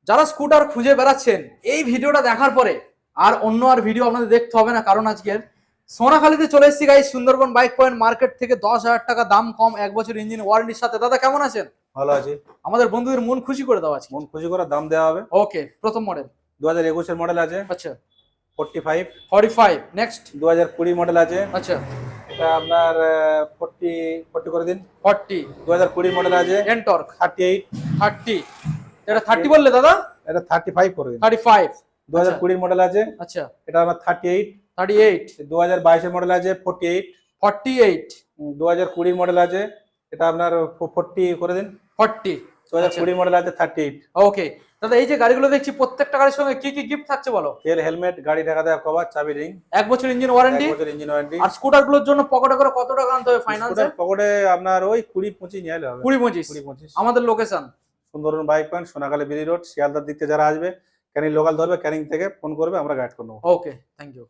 যারা স্কুটার খুঁজে বেড়াচ্ছেন এই ভিডিওটা দেখার পরে আর অন্য আর ভিডিও আপনাদের দেখতে হবে না, কারণ আজকের সোনাখালীতে চলে এসেছি guys, Sundarban bike point market থেকে 10,000 টাকা দাম কম, 1 বছর ইঞ্জিন ওয়ারেন্টির সাথে। দাদা কেমন আছেন? ভালো আছি। আমাদের বন্ধুদের মন খুশি করে দাও আজকে। মন খুশি করে দাম দেওয়া হবে। ওকে, প্রথম মডেল 2021 এর মডেল আছে আচ্ছা 45। 45 নেক্সট 2020 মডেল আছে, আচ্ছা এটা আপনার 40 40 করে দিন। 40 2020 মডেল আছে এনটর্ক 38, 30, এটা 30 বললে দাদা? এটা 35 করে দিন। 35 2020 মডেল আছে, আচ্ছা এটা আমার 38। 38 2022 এর মডেল আছে 48। 48 2020 মডেল আছে, এটা আপনার 40 করে দিন। 40 2020 মডেল আছে 38। ওকে দাদা, এই যে গাড়িগুলো দেখছি প্রত্যেকটা গাড়ির সঙ্গে কি কি গিফট থাকছে বলো? তেল, হেলমেট, গাড়ি ঢাকা দেওয়া কভার, চাবি রিং, 1 বছর ইঞ্জিন ওয়ারেন্টি। 1 বছর ইঞ্জিন ওয়ারেন্টি। আর স্কুটার গুলোর জন্য পকেটে করে কত টাকা আনতে হবে ফাইন্যান্সে? পকেটে আপনার ওই 20-25 নিয়ে এলে হবে। 20-25 20-25। আমাদের location Sundarban bike point, Sonakhali BD road, শিয়ালদার দিক থেকে যারা আসবে ক্যানিং লোকাল ধরবে, ক্যানিং থেকে ফোন করবে, আমরা গাইড করে নেবো। ওকে, থ্যাংক ইউ।